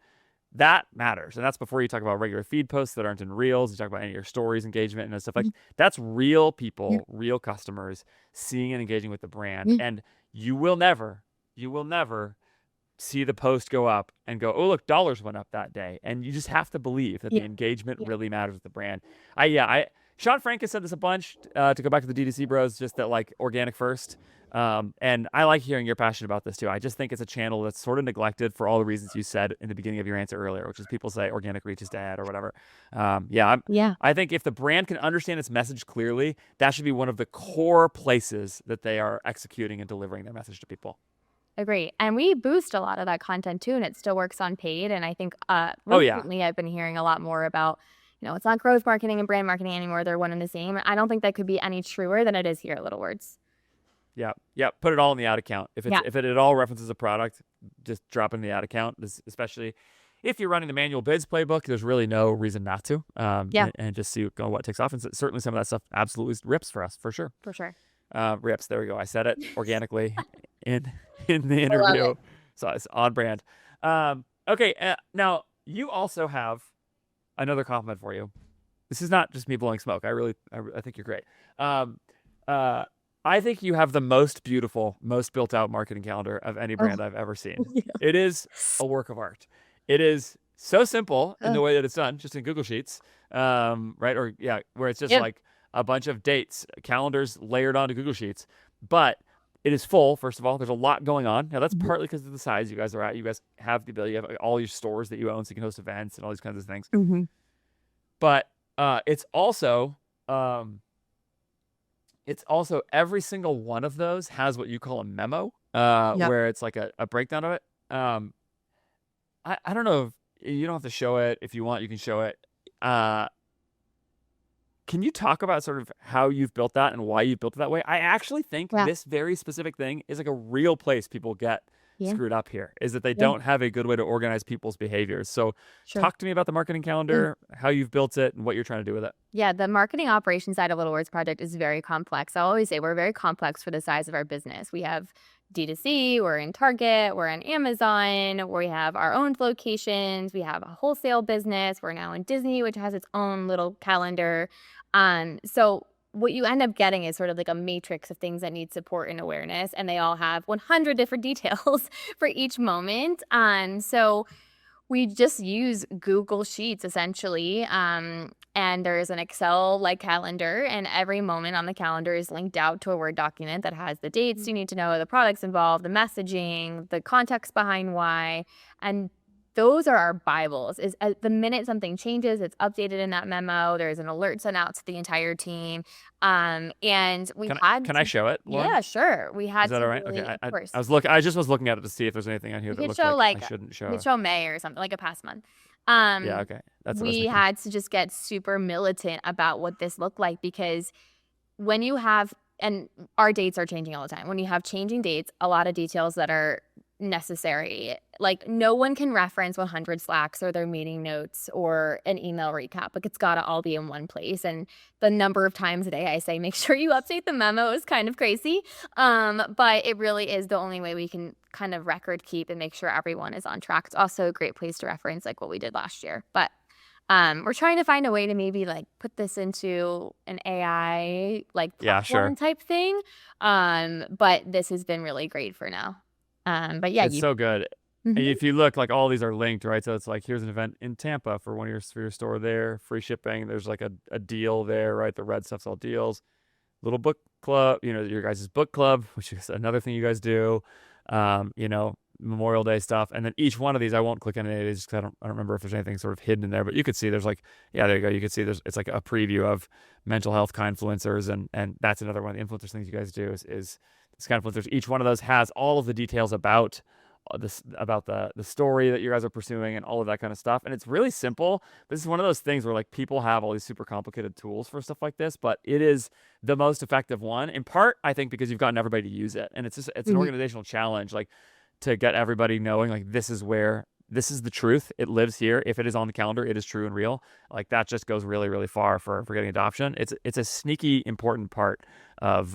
That matters, and that's before you talk about regular feed posts that aren't in Reels. You talk about any of your stories engagement and stuff like that's real people, real customers seeing and engaging with the brand, and you will never see the post go up and go, oh, look, dollars went up that day. And you just have to believe that the engagement really matters with the brand. Sean Frank has said this a bunch, to go back to the D2C bros, just that like organic first. And I like hearing your passion about this too. I just think it's a channel that's sort of neglected for all the reasons you said in the beginning of your answer earlier, which is people say organic reach is dead or whatever. I think if the brand can understand its message clearly, that should be one of the core places that they are executing and delivering their message to people. Agree. And we boost a lot of that content too, and it still works on paid. And I think recently I've been hearing a lot more about, it's not growth marketing and brand marketing anymore. They're one and the same. I don't think that could be any truer than it is here at Little Words. Yeah. Put it all in the ad account. If it at all references a product, just drop in the ad account. Especially if you're running the manual bids playbook, there's really no reason not to. And just see what takes off. And certainly some of that stuff absolutely rips for us, for sure. For sure. Rips. There we go. I said it organically in the interview, so it's on brand. Okay. Now you also have another compliment for you. This is not just me blowing smoke. I think you're great. I think you have the most beautiful, most built out marketing calendar of any brand I've ever seen. Yeah. It is a work of art. It is so simple in the way that it's done, just in Google Sheets, right? Or where it's just like a bunch of dates, calendars layered onto Google Sheets. But it is full, first of all. There's a lot going on. Now, that's partly because of the size you guys are at. You guys have the ability, you have all your stores that you own, so you can host events and all these kinds of things. But it's also every single one of those has what you call a memo, where it's like a breakdown of it. I don't know if you don't have to show it. If you want, you can show it. Can you talk about sort of how you've built that and why you built it that way? I actually think this very specific thing is like a real place people get screwed up here, is that they don't have a good way to organize people's behaviors. So talk to me about the marketing calendar, how you've built it, and what you're trying to do with it. Yeah, the marketing operations side of Little Words Project is very complex. I always say we're very complex for the size of our business. We have D2C, we're in Target, we're in Amazon, we have our own locations, we have a wholesale business, we're now in Disney, which has its own little calendar. So what you end up getting is sort of like a matrix of things that need support and awareness, and they all have 100 different details for each moment. So We just use Google Sheets essentially. And there's an Excel like calendar, and every moment on the calendar is linked out to a Word document that has the dates you need to know, the products involved, the messaging, the context behind why. And those are our Bibles. Is the minute something changes, it's updated in that memo. There's an alert sent out to the entire team. And we had Can I show it, Lauren? yeah, sure. We Is had that to all right? really, Okay. of course. I just was looking at it to see if there's anything on here You that could looks show like I like shouldn't show. you could show May or something like a past month. Yeah. Okay. That's what I was We thinking. had to just get super militant about what this looked like, because when you have, and our dates are changing all the time. When you have changing dates, a lot of details that are necessary, like no one can reference 100 Slacks or their meeting notes or an email recap. Like it's got to all be in one place. And the number of times a day I say, make sure you update the memo is kind of crazy. But it really is the only way we can kind of record keep and make sure everyone is on track. It's also a great place to reference like what we did last year. But we're trying to find a way to maybe like put this into an AI like platform type thing. But this has been really great for now. But yeah, it's so good. And if you look, like all these are linked, right? So it's like, here's an event in Tampa for one of your store there, free shipping. There's like a deal there, right? The red stuff's all deals. Little book club, your guys' book club, which is another thing you guys do. Memorial Day stuff. And then each one of these, I won't click on any of these because I don't remember if there's anything sort of hidden in there, but you could see there's like, yeah, there you go. You could see it's like a preview of mental health kind influencers. And that's another one of the influencers things you guys do is this kind of influencers. Each one of those has all of the details about the story that you guys are pursuing and all of that kind of stuff. And it's really simple. This is one of those things where like people have all these super complicated tools for stuff like this, but it is the most effective one, in part, I think, because you've gotten everybody to use it. And it's an organizational challenge, like to get everybody knowing like this is the truth. It lives here. If it is on the calendar, it is true and real. Like that just goes really, really far for getting adoption. It's a sneaky important part of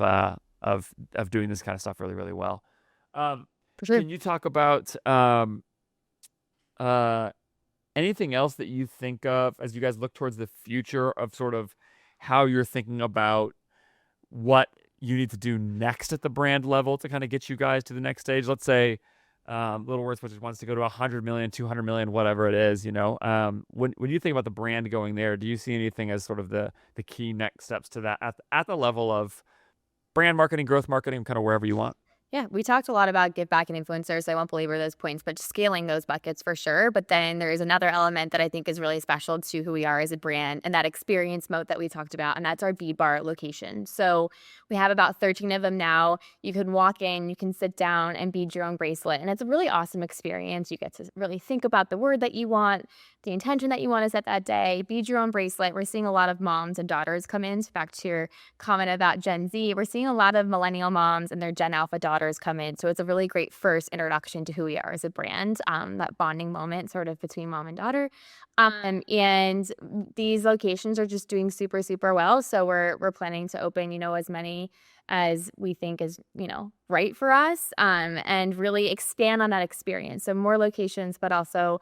doing this kind of stuff really, really well. For sure. Can you talk about anything else that you think of as you guys look towards the future of sort of how you're thinking about what you need to do next at the brand level to kind of get you guys to the next stage? Let's say Little Words Project wants to go to 100 million, 200 million, whatever it is, when you think about the brand going there, do you see anything as sort of the key next steps to that at the level of brand marketing, growth marketing, kind of wherever you want? Yeah, we talked a lot about give back and influencers. So I won't belabor those points, but scaling those buckets for sure. But then there is another element that I think is really special to who we are as a brand, and that experience mode that we talked about, and that's our Bead Bar location. So we have about 13 of them now. You can walk in, you can sit down and bead your own bracelet, and it's a really awesome experience. You get to really think about the word that you want, the intention that you want to set that day, bead your own bracelet. We're seeing a lot of moms and daughters come in. Back to your comment about Gen Z, we're seeing a lot of millennial moms and their Gen Alpha daughters come in. So it's a really great first introduction to who we are as a brand, that bonding moment sort of between mom and daughter. And these locations are just doing super, super well. So we're planning to open, as many as we think is, right for us, and really expand on that experience. So more locations, but also,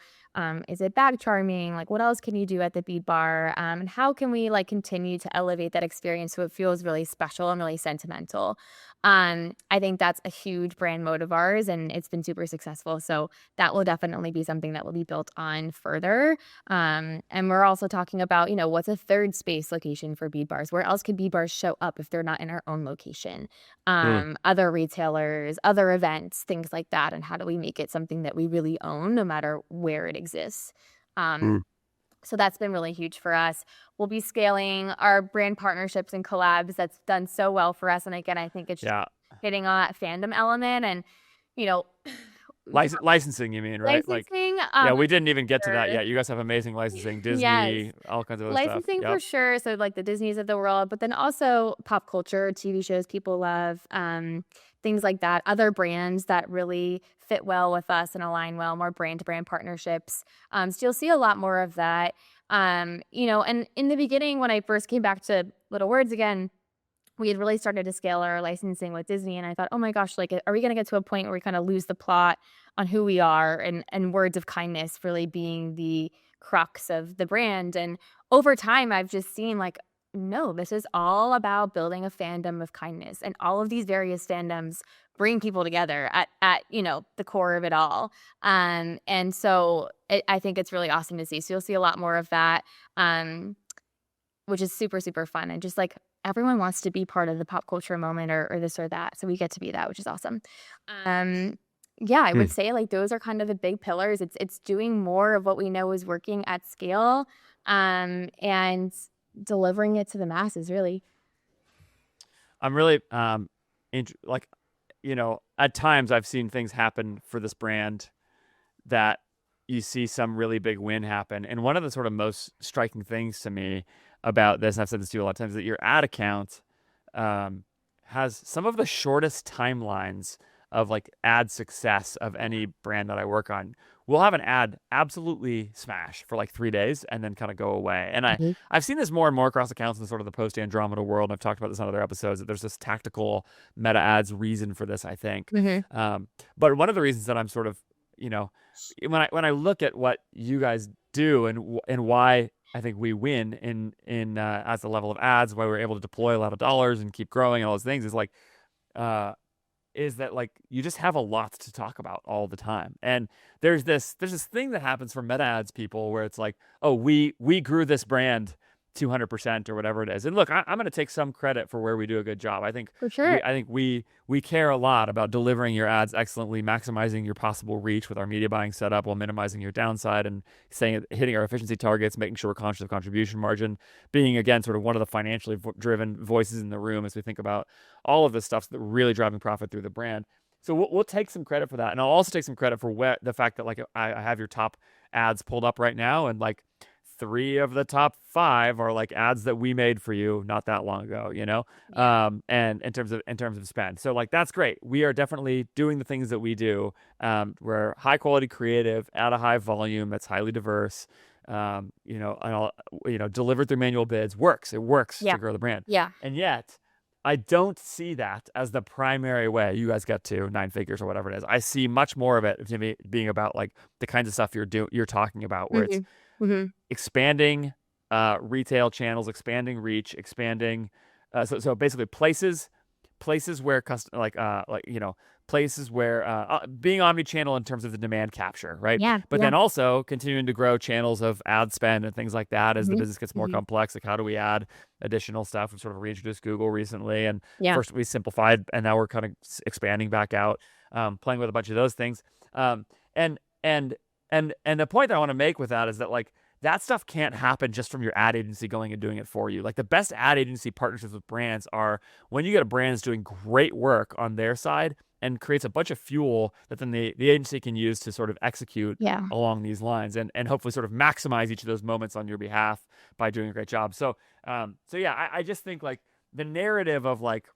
is it bag charming? Like what else can you do at the Bead Bar? And how can we like continue to elevate that experience so it feels really special and really sentimental? I think that's a huge brand mode of ours, and it's been super successful. So that will definitely be something that will be built on further. And we're also talking about, what's a third space location for Bead Bars? Where else could Bead Bars show up if they're not in our own location? Other retailers, other events, things like that. And how do we make it something that we really own no matter where it exists? So that's been really huge for us. We'll be scaling our brand partnerships and collabs. That's done so well for us. And again, I think it's hitting on that fandom element and, licensing, you mean, right? Licensing. We didn't even get to that yet. You guys have amazing licensing, Disney, all kinds of other stuff. Licensing for sure. So like the Disneys of the world, but then also pop culture, TV shows people love, things like that. Other brands that really fit well with us and align well, more brand-to-brand partnerships. So you'll see a lot more of that. And in the beginning, when I first came back to Little Words again, we had really started to scale our licensing with Disney. And I thought, oh my gosh, like, are we going to get to a point where we kind of lose the plot on who we are and words of kindness really being the crux of the brand? And over time, I've just seen like no, this is all about building a fandom of kindness, and all of these various fandoms bring people together at the core of it all. And so I think it's really awesome to see. So you'll see a lot more of that, which is super, super fun. And just like everyone wants to be part of the pop culture moment or this or that. So we get to be that, which is awesome. Yeah, I Hmm. would say like those are kind of the big pillars. It's doing more of what we know is working at scale, and delivering it to the masses, really. I'm really like, at times I've seen things happen for this brand that you see some really big win happen. And one of the sort of most striking things to me about this, and I've said this to you a lot of times, that your ad account has some of the shortest timelines of like ad success of any brand that I work on. We'll have an ad absolutely smash for like 3 days and then kind of go away. And Mhm. I've seen this more and more across accounts in sort of the post Andromeda world. And I've talked about this on other episodes, that there's this tactical meta ads reason for this, I think. But one of the reasons that I'm sort of, when I look at what you guys do and why I think we win in as the level of ads, why we're able to deploy a lot of dollars and keep growing and all those things, uh, is that like you just have a lot to talk about all the time. And there's this thing that happens for meta ads people where it's like, oh, we grew this brand 200% or whatever it is. And look, I'm going to take some credit for where we do a good job. I think For sure. we care a lot about delivering your ads excellently, maximizing your possible reach with our media buying setup while minimizing your downside and hitting our efficiency targets, making sure we're conscious of contribution margin, being again sort of one of the financially driven voices in the room as we think about all of this stuff that really driving profit through the brand. So we'll take some credit for that, and I'll also take some credit for the fact that like I have your top ads pulled up right now, and like 3 of the top 5 are like ads that we made for you not that long ago, and in terms of spend. So like that's great. We are definitely doing the things that we do. We're high quality creative at a high volume that's highly diverse. Delivered through manual bids works. It works Yeah. to grow the brand. Yeah. And yet I don't see that as the primary way you guys get to 9 figures or whatever it is. I see much more of it to me being about like the kinds of stuff you're talking about, where it's expanding retail channels, expanding reach, expanding so basically places where places where being omni-channel in terms of the demand capture, right? Yeah. But Yeah. then also continuing to grow channels of ad spend and things like that as the Mhm. business gets more Mhm. complex. Like how do we add additional stuff? We've sort of reintroduced Google recently, and Yeah. first we simplified, and now we're kind of expanding back out, playing with a bunch of those things. And the point that I want to make with that is that like that stuff can't happen just from your ad agency going and doing it for you. Like the best ad agency partnerships with brands are when you get a brand that's doing great work on their side and creates a bunch of fuel that then the agency can use to sort of execute Yeah. along these lines and hopefully sort of maximize each of those moments on your behalf by doing a great job. So yeah, I just think like the narrative of like,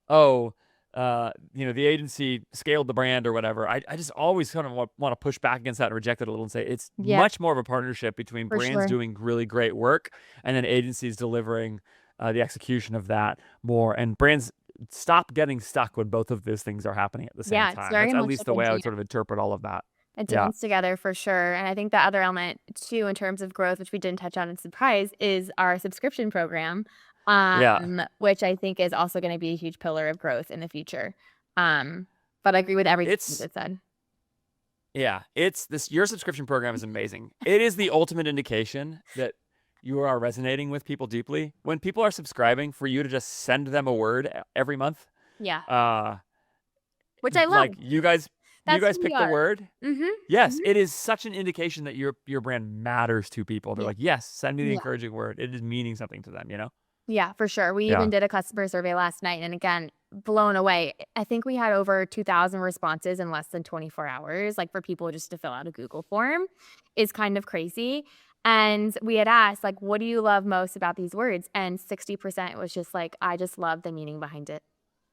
oh, the agency scaled the brand or whatever. I just always kind of want to push back against that and reject it a little and say it's Yeah. much more of a partnership between For brands sure. doing really great work and then agencies delivering the execution of that more. And brands stop getting stuck when both of those things are happening at the same Yeah. It's time. very That's at much least like the a way I would dance, sort of interpret all of that. a Yeah. dance together for sure. And I think the other element too, in terms of growth, which we didn't touch on in Surprise, is our subscription program, Yeah. which I think is also going to be a huge pillar of growth in the future. But I agree with everything It's that said. Yeah, your subscription program is amazing. It is the ultimate indication that you are resonating with people deeply. When people are subscribing, for you to just send them a word every month, Yeah. uh, Which I love. like you guys That's who we pick the are. word. Mm-hmm. Yes, it is such an indication that your brand matters to people. They're Yeah. like, yes, send me the Yeah. encouraging word. It is meaning something to them, Yeah, for sure. We Yeah. even did a customer survey last night, and again, blown away. I think we had over 2,000 responses in less than 24 hours, like for people just to fill out a Google form is kind of crazy. And we had asked, like, what do you love most about these words? And 60% was just like, I just love the meaning behind it.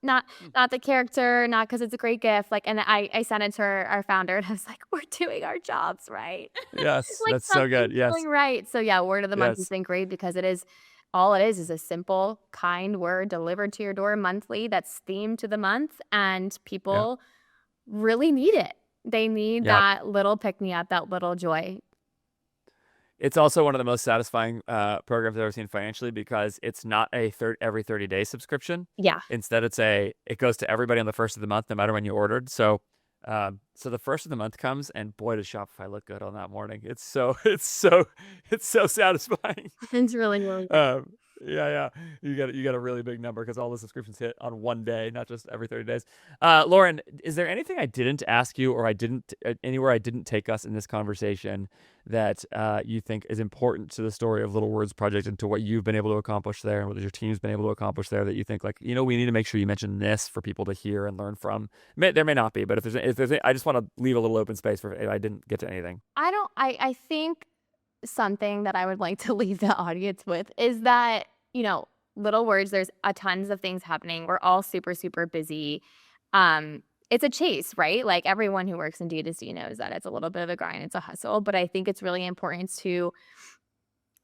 Not the character, not because it's a great gift. Like, and I sent it to our founder, and I was like, we're doing our jobs right. Yes, Like that's so good. something's Yes. going right. So yeah, word of the month has Yes. been great because all it is a simple, kind word delivered to your door monthly that's themed to the month, and people really need it. They need Yeah. that little pick me up, that little joy. It's also one of the most satisfying programs I've ever seen financially because it's not a every 30-day subscription. Yeah. Instead, it goes to everybody on the first of the month, no matter when you ordered. So the first of the month comes, and boy, does Shopify look good on that morning. It's so satisfying. It's really, really good. Yeah. You got a really big number because all the subscriptions hit on one day, not just every 30 days. Lauren, is there anything I didn't ask you or anywhere I didn't take us in this conversation that you think is important to the story of Little Words Project and to what you've been able to accomplish there and what your team's been able to accomplish there that you think like, we need to make sure you mention this for people to hear and learn from? There may not be, but if there's I just want to leave a little open space for if I didn't get to anything. I think something that I would like to leave the audience with is that, Little Words, there's a tons of things happening. We're all super, super busy. It's a chase, right? Like everyone who works in D2C knows that it's a little bit of a grind. It's a hustle, but I think it's really important to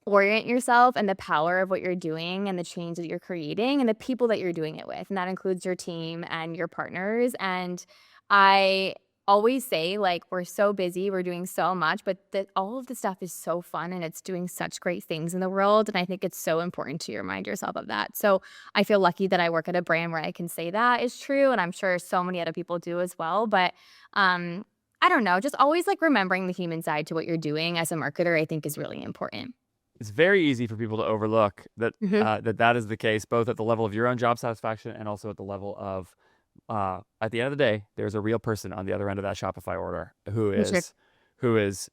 orient yourself and the power of what you're doing and the change that you're creating and the people that you're doing it with. And that includes your team and your partners. And I always say, like, we're so busy, we're doing so much, but all of the stuff is so fun and it's doing such great things in the world. And I think it's so important to remind yourself of that. So I feel lucky that I work at a brand where I can say that is true. And I'm sure so many other people do as well. But I don't know, just always like remembering the human side to what you're doing as a marketer, I think is really important. It's very easy for people to overlook that that is the case, both at the level of your own job satisfaction and also at the level of at the end of the day, there's a real person on the other end of that Shopify order who is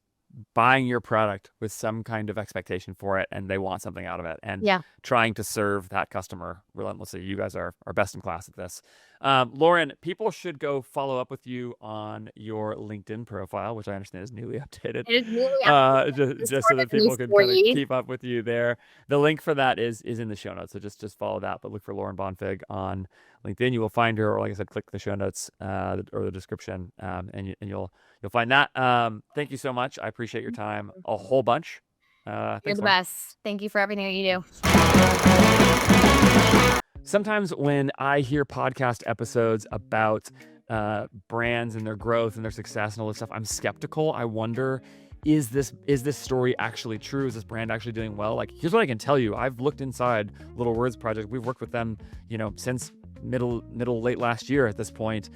buying your product with some kind of expectation for it, and they want something out of it, and trying to serve that customer relentlessly. You guys are best in class at this. Lauren, people should go follow up with you on your LinkedIn profile, which I understand is newly updated. It is newly updated. Just so that people can kind of keep up with you there. The link for that is in the show notes, so just follow that. But look for Lauren Bonfig on LinkedIn. You will find her, or like I said, click the show notes or the description, and you'll find that. Thank you so much. I appreciate your time a whole bunch. You're the best. Thank you for everything that you do. Sometimes when I hear podcast episodes about brands and their growth and their success and all this stuff, I'm skeptical. I wonder, is this story actually true? Is this brand actually doing well? Like, here's what I can tell you. I've looked inside Little Words Project. We've worked with them, since late last year at this point.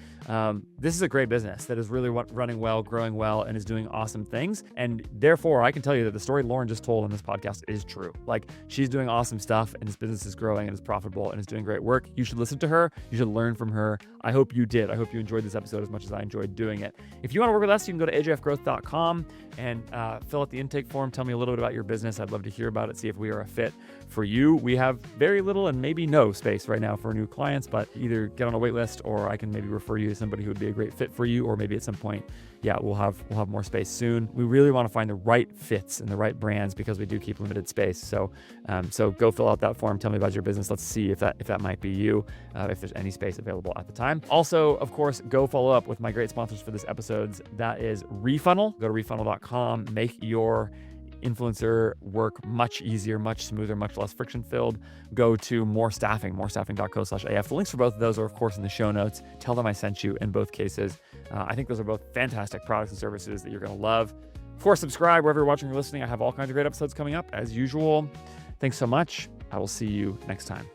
This is a great business that is really running well, growing well, and is doing awesome things. And therefore, I can tell you that the story Lauren just told on this podcast is true. Like, she's doing awesome stuff, and his business is growing and is profitable and is doing great work. You should listen to her. You should learn from her. I hope you did. I hope you enjoyed this episode as much as I enjoyed doing it. If you want to work with us, you can go to ajfgrowth.com and fill out the intake form. Tell me a little bit about your business. I'd love to hear about it, see if we are a fit for you. We have very little and maybe no space right now for new clients, but either get on a wait list or I can maybe refer you to somebody who would be a great fit for you, or maybe at some point, we'll have more space soon. We really want to find the right fits and the right brands because we do keep limited space. So go fill out that form. Tell me about your business. Let's see if that might be you, if there's any space available at the time. Also, of course, go follow up with my great sponsors for this episode. That is Refunnel. Go to refunnel.com. Make your influencer work much easier, much smoother, much less friction filled. Go to morestaffing.co/AF. The links for both of those are, of course, in the show notes. Tell them I sent you in both cases. I think those are both fantastic products and services that you're going to love. Of course, subscribe wherever you're watching or listening. I have all kinds of great episodes coming up as usual. Thanks so much. I will see you next time.